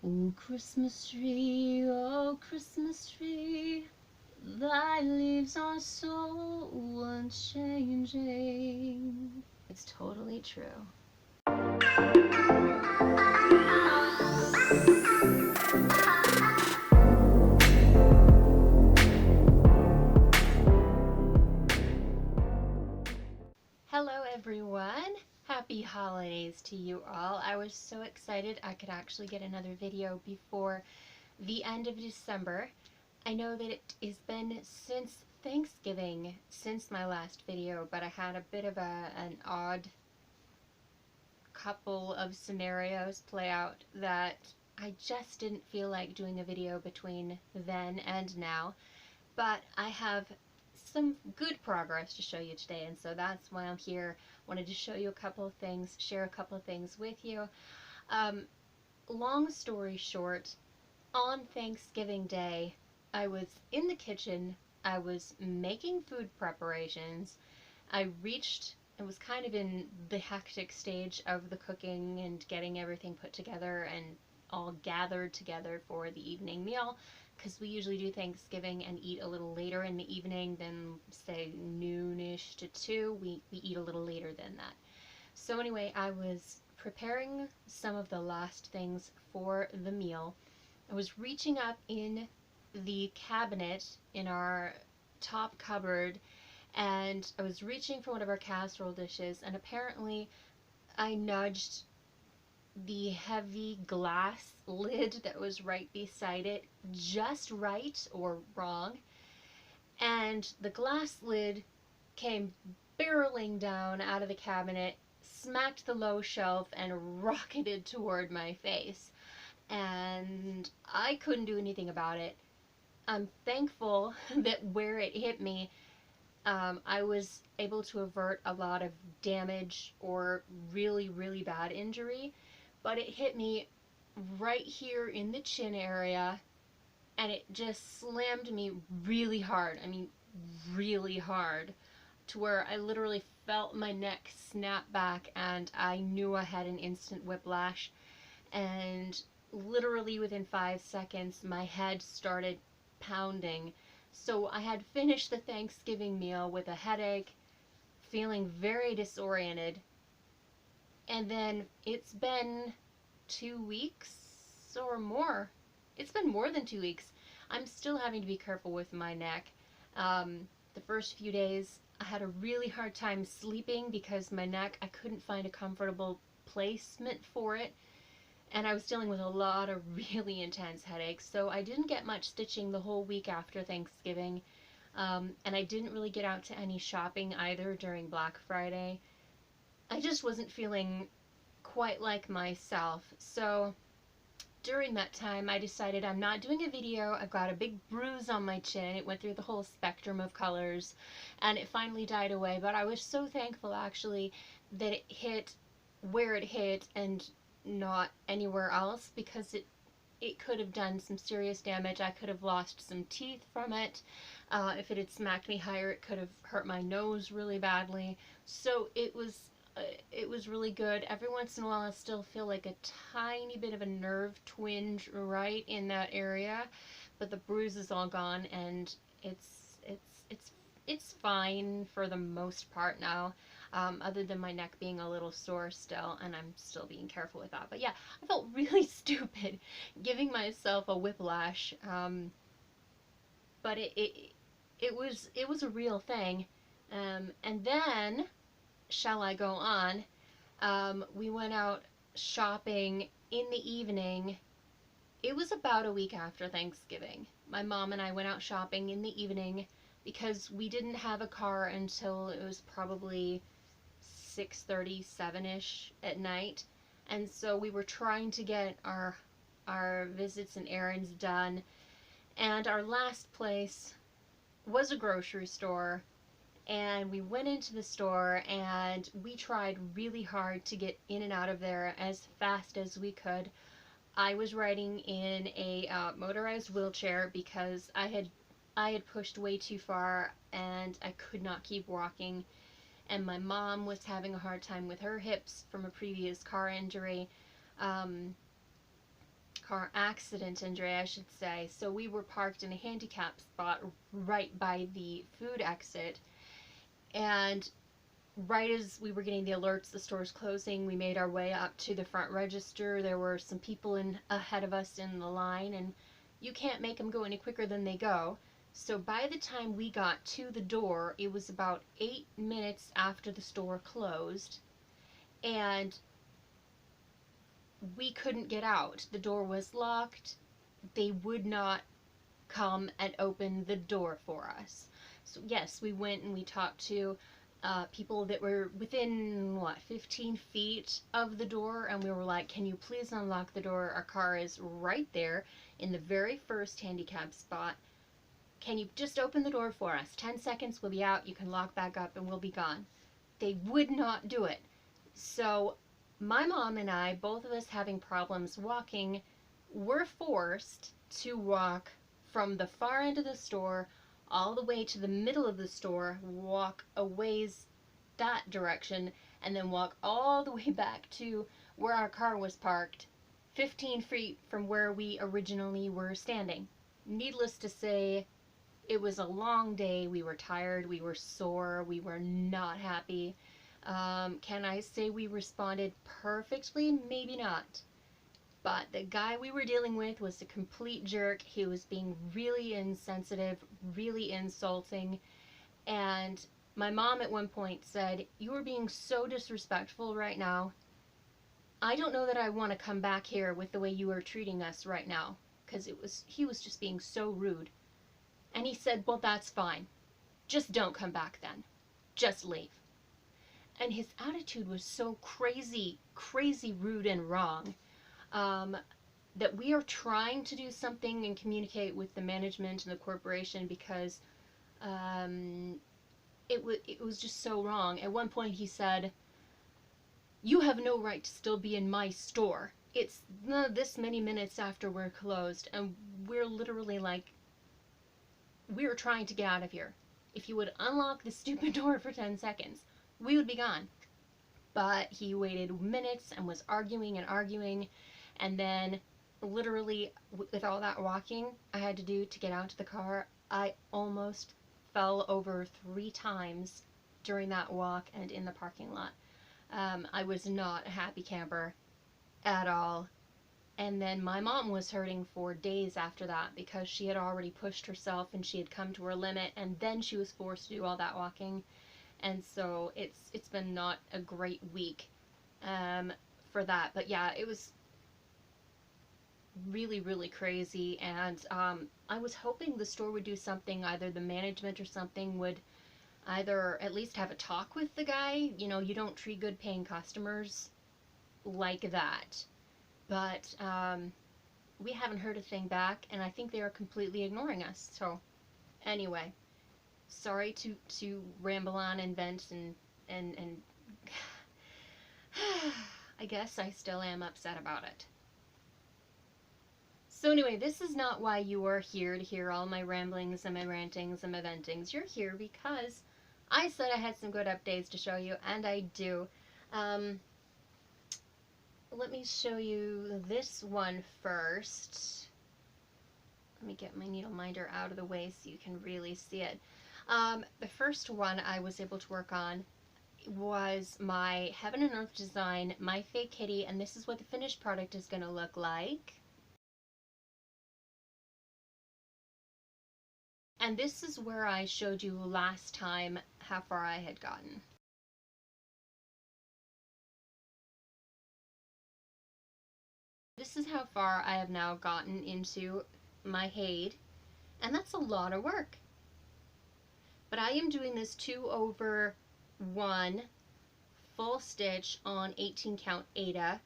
O Christmas tree, thy leaves are so unchanging. It's totally true. Hello everyone! Happy holidays to you all. I was so excited I could actually get another video before the end of December. I know that it has been since Thanksgiving since my last video, but I had a bit of an odd couple of scenarios play out that I just didn't feel like doing a video between then and now. But I have some good progress to show you today, and so that's why I'm here. Wanted to show you a couple of things, share a couple of things with you. Long story short, on Thanksgiving Day, I was in the kitchen, I was making food preparations, I was kind of in the hectic stage of the cooking and getting everything put together and all gathered together for the evening meal, because we usually do Thanksgiving and eat a little later in the evening than, say, noonish to 2. We eat a little later than that. So anyway, I was preparing some of the last things for the meal. I was reaching up in the cabinet in our top cupboard, and I was reaching for one of our casserole dishes, and apparently I nudged the heavy glass lid that was right beside it just right or wrong, and the glass lid came barreling down out of the cabinet, smacked the low shelf, and rocketed toward my face. And I couldn't do anything about it. I'm thankful that where it hit me, I was able to avert a lot of damage or really, really bad injury, but it hit me right here in the chin area, and it just slammed me really hard. I mean, really hard, to where I literally felt my neck snap back, and I knew I had an instant whiplash, and literally within 5 seconds my head started pounding. So I had finished the Thanksgiving meal with a headache, feeling very disoriented, and then it's been 2 weeks or more. It's been more than 2 weeks. I'm still having to be careful with my neck. The first few days I had a really hard time sleeping because my neck, I couldn't find a comfortable placement for it, and I was dealing with a lot of really intense headaches, so I didn't get much stitching the whole week after Thanksgiving, and I didn't really get out to any shopping either during Black Friday. I just wasn't feeling quite like myself, so during that time I decided I'm not doing a video. I've got a big bruise on my chin. It went through the whole spectrum of colors, and it finally died away, but I was so thankful actually that it hit where it hit and not anywhere else, because it could have done some serious damage. I could have lost some teeth from it. If it had smacked me higher, it could have hurt my nose really badly. So it was really good. Every once in a while I still feel like a tiny bit of a nerve twinge right in that area, but the bruise is all gone, and it's fine for the most part now, other than my neck being a little sore still, and I'm still being careful with that. But yeah, I felt really stupid giving myself a whiplash, but it was a real thing. And then, shall I go on? We went out shopping in the evening. It was about a week after Thanksgiving. My mom and I went out shopping in the evening because we didn't have a car until it was probably 6:30, 7-ish at night. And so we were trying to get our visits and errands done. And our last place was a grocery store, and we went into the store and we tried really hard to get in and out of there as fast as we could. I was riding in a motorized wheelchair because I had pushed way too far and I could not keep walking, and my mom was having a hard time with her hips from a previous car injury. car accident, Andrea, I should say. So we were parked in a handicap spot right by the food exit, and right as we were getting the alerts the store's closing, we made our way up to the front register. There were some people ahead of us in the line, and you can't make them go any quicker than they go. So by the time we got to the door, it was about 8 minutes after the store closed, and we couldn't get out. The door was locked. They would not come and open the door for us. So yes, we went and we talked to people that were within, 15 feet of the door, and we were like, can you please unlock the door? Our car is right there in the very first handicap spot. Can you just open the door for us? 10 seconds, we'll be out, you can lock back up, and we'll be gone. They would not do it. So my mom and I, both of us having problems walking, were forced to walk from the far end of the store all the way to the middle of the store, walk a ways that direction, and then walk all the way back to where our car was parked, 15 feet from where we originally were standing. Needless to say, it was a long day. We were tired, we were sore, we were not happy. Can I say we responded perfectly? Maybe not. But the guy we were dealing with was a complete jerk. He was being really insensitive, really insulting. And my mom at one point said, "You are being so disrespectful right now. I don't know that I want to come back here with the way you are treating us right now." Because he was just being so rude. And he said, "Well, that's fine. Just don't come back then. Just leave." And his attitude was so crazy, crazy rude and wrong. That we are trying to do something and communicate with the management and the corporation, because it was just so wrong. At one point he said, "You have no right to still be in my store. It's this many minutes after we're closed, and we're literally like, we're trying to get out of here. If you would unlock the stupid door for 10 seconds, we would be gone." But he waited minutes and was arguing and arguing. And then, literally, with all that walking I had to do to get out to the car, I almost fell over 3 times during that walk and in the parking lot. I was not a happy camper at all. And then my mom was hurting for days after that, because she had already pushed herself and she had come to her limit, and then she was forced to do all that walking. And so it's been not a great week for that. But yeah, it was really, really crazy. And I was hoping the store would do something, either the management or something would either at least have a talk with the guy. You know, you don't treat good paying customers like that. But we haven't heard a thing back, and I think they are completely ignoring us. So anyway, sorry to ramble on and vent and I guess I still am upset about it. So anyway, this is not why you are here, to hear all my ramblings and my rantings and my ventings. You're here because I said I had some good updates to show you, and I do. Let me show you this one first. Let me get my needle minder out of the way so you can really see it. The first one I was able to work on was my Heaven and Earth design, My Fake Kitty, and this is what the finished product is going to look like. And this is where I showed you last time how far I had gotten. This is how far I have now gotten into my Hade, and that's a lot of work. But I am doing this 2/1 full stitch on 18 count Aida,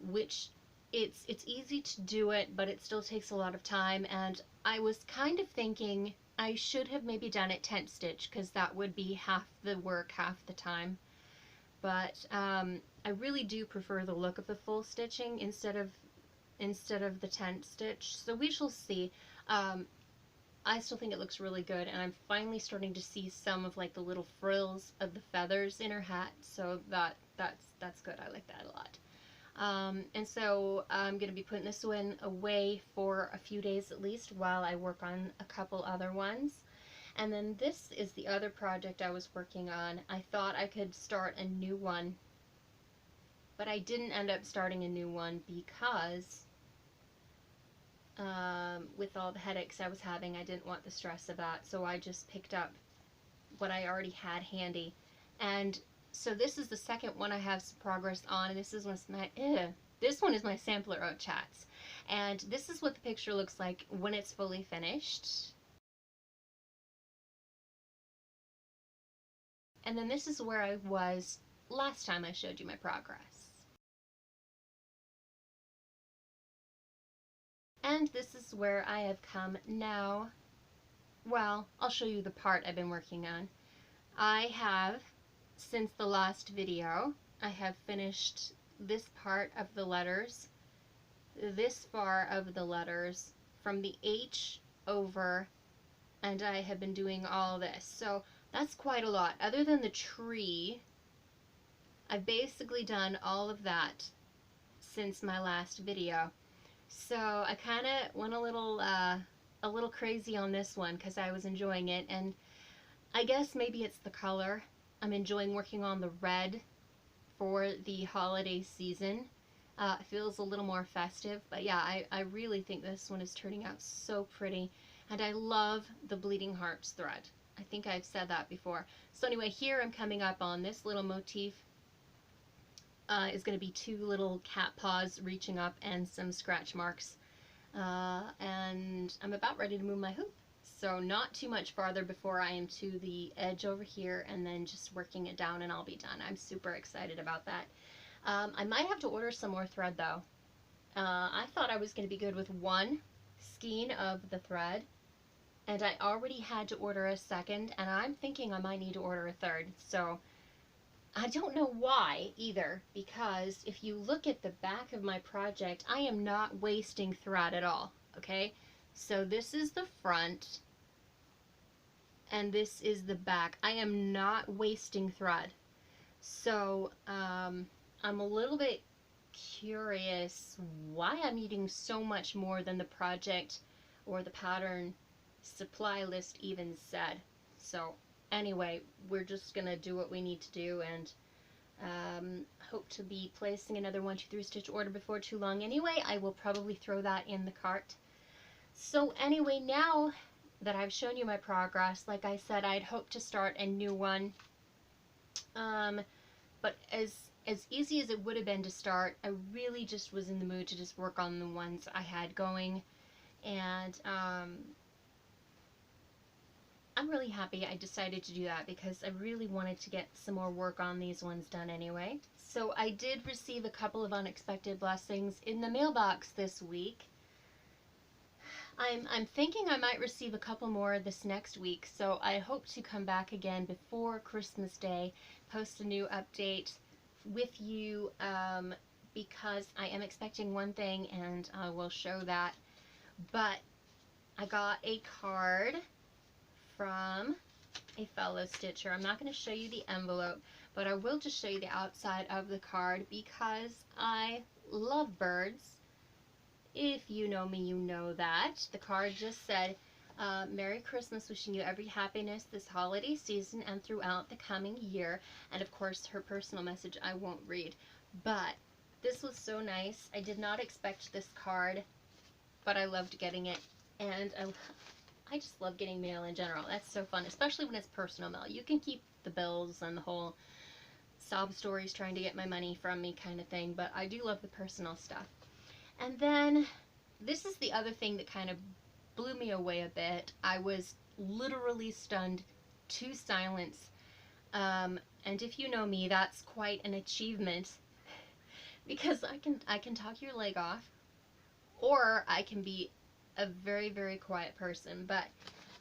which it's easy to do it, but it still takes a lot of time. And I was kind of thinking I should have maybe done it tent stitch, because that would be half the work, half the time. But I really do prefer the look of the full stitching instead of the tent stitch. So we shall see. I still think it looks really good, and I'm finally starting to see some of like the little frills of the feathers in her hat. So that's good. I like that a lot. And so I'm going to be putting this one away for a few days at least while I work on a couple other ones. And then this is the other project I was working on. I thought I could start a new one, but I didn't end up starting a new one because with all the headaches I was having, I didn't want the stress of that, so I just picked up what I already had handy. And so this is the second one I have some progress on, and this is one is my sampler oat chats. And this is what the picture looks like when it's fully finished. And then this is where I was last time I showed you my progress. And this is where I have come now. Well, I'll show you the part I've been working on. I have, since the last video, I have finished this part of the letters, this far of the letters, from the H over, and I have been doing all this. So that's quite a lot. Other than the tree, I've basically done all of that since my last video. So I kind of went a little crazy on this one because I was enjoying it, and I guess maybe it's the color. I'm enjoying working on the red for the holiday season. It feels a little more festive, but yeah, I really think this one is turning out so pretty, and I love the Bleeding Hearts thread. I think I've said that before. So anyway, here I'm coming up on this little motif. Is going to be two little cat paws reaching up and some scratch marks. And I'm about ready to move my hoop. So not too much farther before I am to the edge over here, and then just working it down and I'll be done. I'm super excited about that. I might have to order some more thread though. I thought I was going to be good with one skein of the thread, and I already had to order a second, and I'm thinking I might need to order a third. So I don't know why either, because if you look at the back of my project, I am not wasting thread at all, okay? So this is the front, and this is the back. I am not wasting thread. So I'm a little bit curious why I'm needing so much more than the project or the pattern supply list even said. So anyway, we're just gonna do what we need to do, and hope to be placing another 1, 2, 3 stitch order before too long. Anyway, I will probably throw that in the cart. So anyway, now that I've shown you my progress, like I said, I'd hoped to start a new one, but as easy as it would have been to start, I really just was in the mood to just work on the ones I had going, and I'm really happy I decided to do that because I really wanted to get some more work on these ones done anyway. So I did receive a couple of unexpected blessings in the mailbox this week. I'm thinking I might receive a couple more this next week, so I hope to come back again before Christmas Day, post a new update with you, because I am expecting one thing and I will show that. But I got a card from a fellow stitcher. I'm not going to show you the envelope, but I will just show you the outside of the card because I love birds. If you know me, you know that. The card just said, Merry Christmas, wishing you every happiness this holiday season and throughout the coming year. And of course, her personal message I won't read. But this was so nice. I did not expect this card, but I loved getting it. And I just love getting mail in general. That's so fun, especially when it's personal mail. You can keep the bills and the whole sob stories trying to get my money from me kind of thing, but I do love the personal stuff. And then this is the other thing that kind of blew me away a bit. I was literally stunned to silence. And if you know me, that's quite an achievement because I can talk your leg off, or I can be a very, very quiet person. But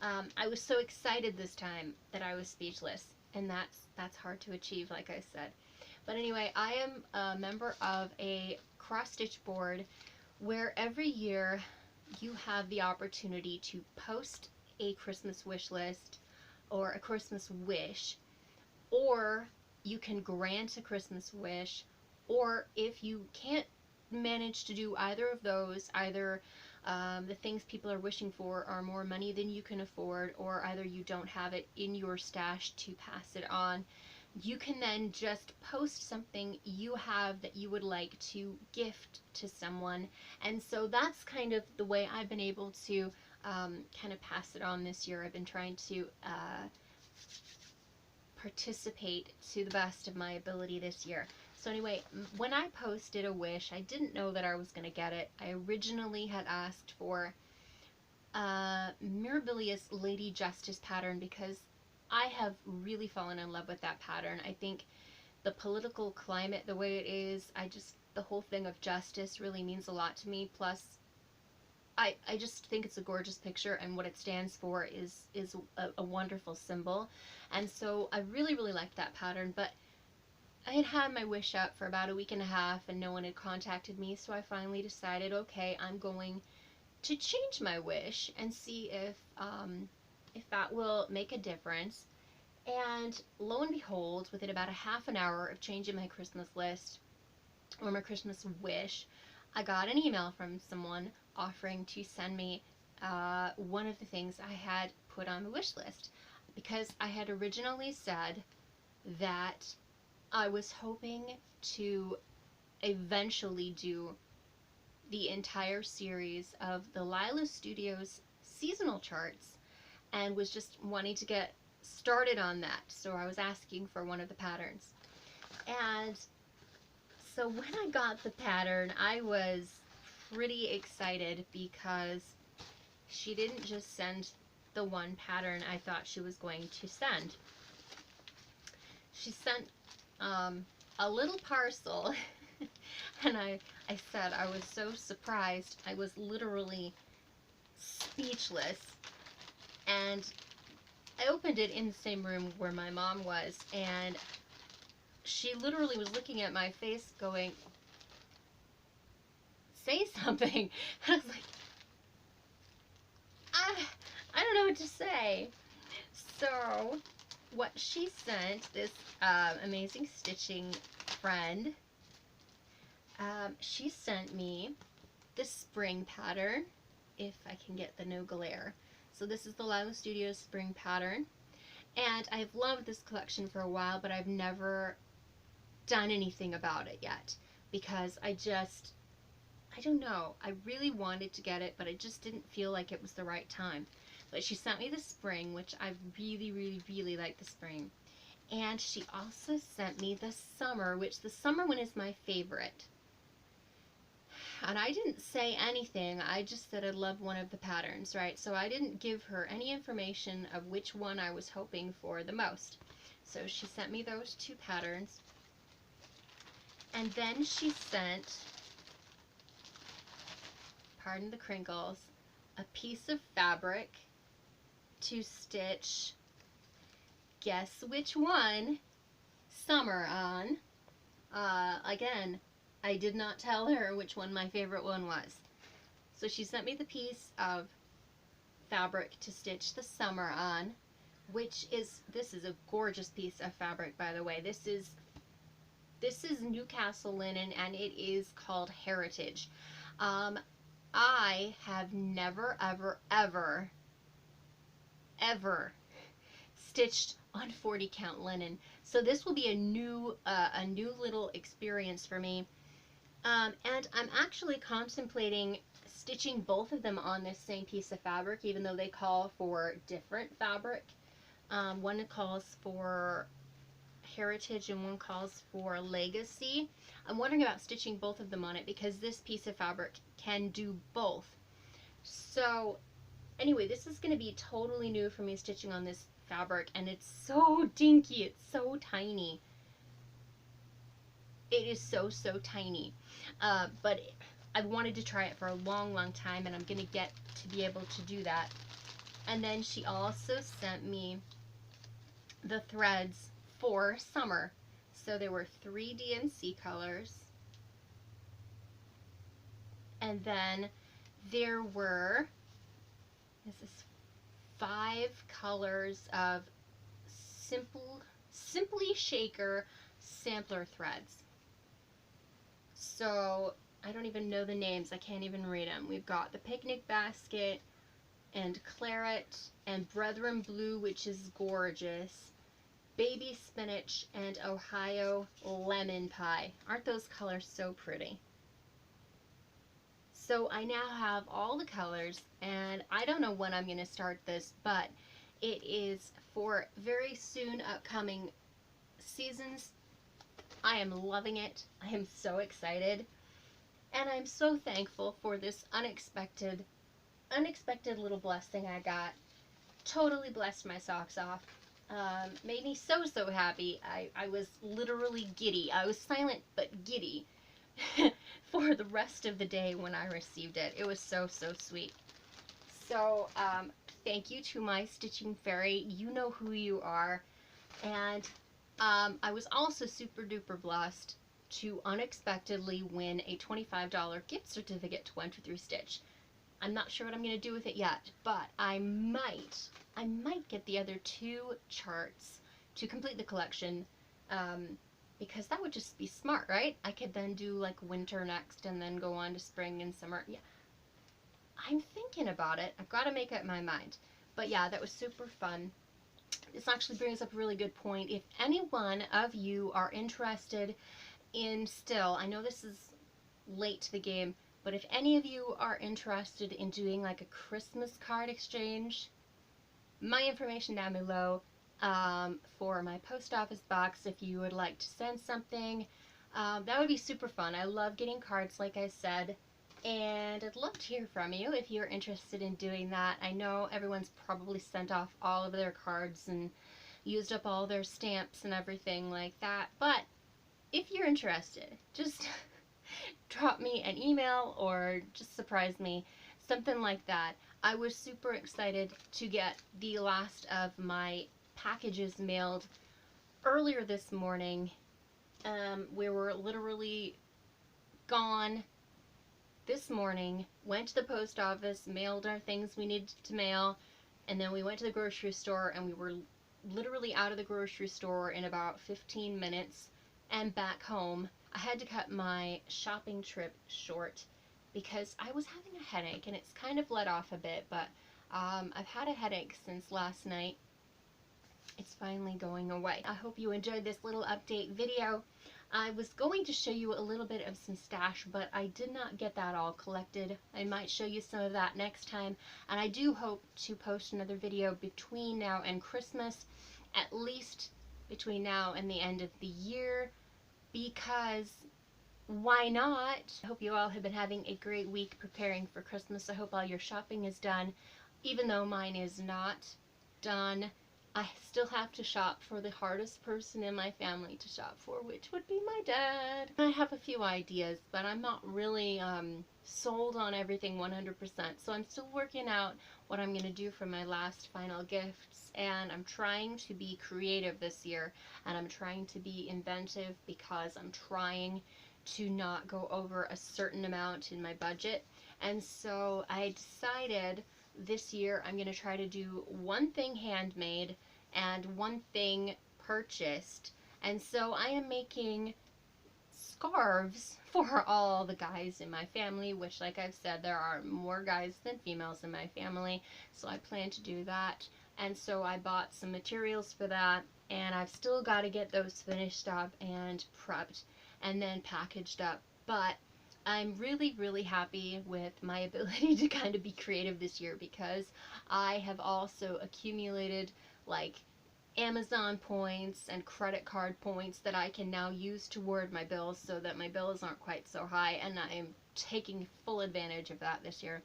I was so excited this time that I was speechless, and that's hard to achieve, like I said. But anyway, I am a member of a cross-stitch board where every year you have the opportunity to post a Christmas wish list or a Christmas wish, or you can grant a Christmas wish, Or if you can't manage to do either of those, either the things people are wishing for are more money than you can afford, or either you don't have it in your stash to pass it on, you can then just post something you have that you would like to gift to someone. And so that's kind of the way I've been able to kind of pass it on this year. I've been trying to participate to the best of my ability this year. So anyway, when I posted a wish, I didn't know that I was going to get it. I originally had asked for a Mirabilis Lady Justice pattern because I have really fallen in love with that pattern. I think the political climate, the way it is, the whole thing of justice really means a lot to me. Plus, I just think it's a gorgeous picture, and what it stands for is a wonderful symbol. And so I really, really liked that pattern, but I had had my wish up for about a week and a half and no one had contacted me, so I finally decided, okay, I'm going to change my wish and see if that will make a difference. And lo and behold, within about a half an hour of changing my Christmas list, or my Christmas wish, I got an email from someone offering to send me one of the things I had put on the wish list, because I had originally said that I was hoping to eventually do the entire series of the Lila Studios seasonal charts, and was just wanting to get started on that. So I was asking for one of the patterns. And so when I got the pattern, I was pretty excited because she didn't just send the one pattern I thought she was going to send. She sent a little parcel and I said I was so surprised. I was literally speechless. And I opened it in the same room where my mom was, and she literally was looking at my face going, say something. And I was like, I don't know what to say. So what she sent, this amazing stitching friend, she sent me the spring pattern, if I can get the no glare. So this is the Lila Studios spring pattern, and I've loved this collection for a while, but I've never done anything about it yet because I don't know, I really wanted to get it, but I just didn't feel like it was the right time. But she sent me the spring, which I really, really, really like the spring. And she also sent me the summer, which the summer one is my favorite. And I didn't say anything, I just said I love one of the patterns, right? So I didn't give her any information of which one I was hoping for the most. So she sent me those two patterns. And then she sent, pardon the crinkles, a piece of fabric to stitch, guess which one, summer on. Again, I did not tell her which one my favorite one was. So she sent me the piece of fabric to stitch the summer on, which is, this is a gorgeous piece of fabric, by the way. This is Newcastle linen, and it is called Heritage. I have never, ever, ever, ever stitched on 40 count linen, so this will be a new little experience for me. And I'm actually contemplating stitching both of them on this same piece of fabric, even though they call for different fabric. One calls for Heritage and one calls for Legacy. I'm wondering about stitching both of them on it because this piece of fabric can do both. So anyway, this is going to be totally new for me, stitching on this fabric, and it's so dinky, it's so tiny. It is so, so tiny. But I've wanted to try it for a long, long time, and I'm going to get to be able to do that. And then she also sent me the threads for summer. So there were 3 DMC colors. And then there were, this is 5 colors of Simply Shaker sampler threads. So I don't even know the names. I can't even read them. We've got the picnic basket and claret and brethren blue, which is gorgeous, baby spinach, and Ohio lemon pie. Aren't those colors so pretty? So I now have all the colors, and I don't know when I'm going to start this, but it is for very soon upcoming seasons. I am loving it. I am so excited, and I'm so thankful for this unexpected little blessing I got. Totally blessed my socks off. Made me so happy. I was literally giddy. I was silent but giddy for the rest of the day when I received it. It was so sweet. So thank you to my stitching fairy. You know who you are. And I was also super duper blessed to unexpectedly win a $25 gift certificate to 123Stitch. I'm not sure what I'm going to do with it yet, but I might get the other 2 charts to complete the collection, because that would just be smart, right? I could then do like winter next and then go on to spring and summer. Yeah, I'm thinking about it. I've got to make up my mind. But yeah, that was super fun. This actually brings up a really good point. If any one of you are interested in still, I know this is late to the game, but if any of you are interested in doing like a Christmas card exchange, my information down below for my post office box if you would like to send something. That would be super fun. I love getting cards, like I said, and I'd love to hear from you if you're interested in doing that. I know everyone's probably sent off all of their cards and used up all their stamps and everything like that, but if you're interested, just drop me an email or just surprise me, something like that. I was super excited to get the last of my packages mailed earlier this morning. We were literally gone this morning, went to the post office, mailed our things we needed to mail, and then we went to the grocery store, and we were literally out of the grocery store in about 15 minutes and back home. I had to cut my shopping trip short because I was having a headache, and it's kind of let off a bit, but I've had a headache since last night. It's finally going away. I hope you enjoyed this little update video. I was going to show you a little bit of some stash, but I did not get that all collected. I might show you some of that next time, and I do hope to post another video between now and Christmas, at least between now and the end of the year, because why not? I hope you all have been having a great week preparing for Christmas. I hope all your shopping is done, even though mine is not done. I still have to shop for the hardest person in my family to shop for, which would be my dad. I have a few ideas, but I'm not really sold on everything 100%, so I'm still working out what I'm going to do for my last final gifts, and I'm trying to be creative this year, and I'm trying to be inventive because I'm trying to not go over a certain amount in my budget. And so I decided this year I'm going to try to do one thing handmade and one thing purchased. And so I am making scarves for all the guys in my family, which, like I've said, there are more guys than females in my family, so I plan to do that. And so I bought some materials for that, and I've still got to get those finished up and prepped and then packaged up. But I'm really happy with my ability to kind of be creative this year, because I have also accumulated like Amazon points and credit card points that I can now use toward my bills so that my bills aren't quite so high, and I am taking full advantage of that this year.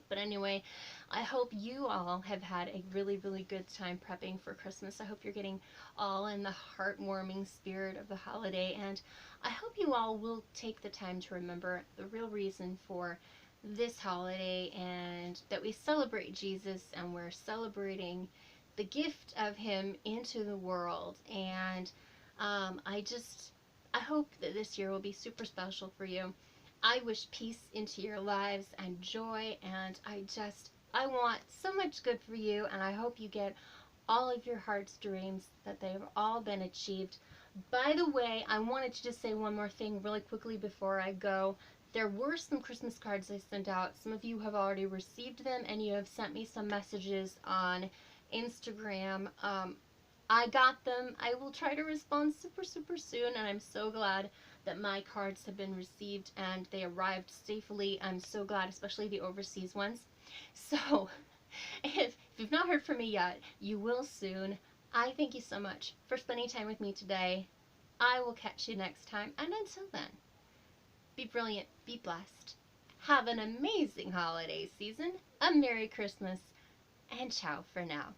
But anyway, I hope you all have had a really good time prepping for Christmas. I hope you're getting all in the heartwarming spirit of the holiday, and I hope you all will take the time to remember the real reason for this holiday, and that we celebrate Jesus, and we're celebrating the gift of him into the world. And I hope that this year will be super special for you. I wish peace into your lives and joy, and I want so much good for you, and I hope you get all of your heart's dreams, that they've all been achieved. By the way, I wanted to just say one more thing really quickly before I go. There were some Christmas cards I sent out. Some of you have already received them, and you have sent me some messages on Instagram. I got them. I will try to respond super soon, and I'm so glad that my cards have been received and they arrived safely. I'm so glad, especially the overseas ones. So, if you've not heard from me yet, you will soon. I thank you so much for spending time with me today. I will catch you next time, and until then, be brilliant, be blessed, have an amazing holiday season, a Merry Christmas, and ciao for now.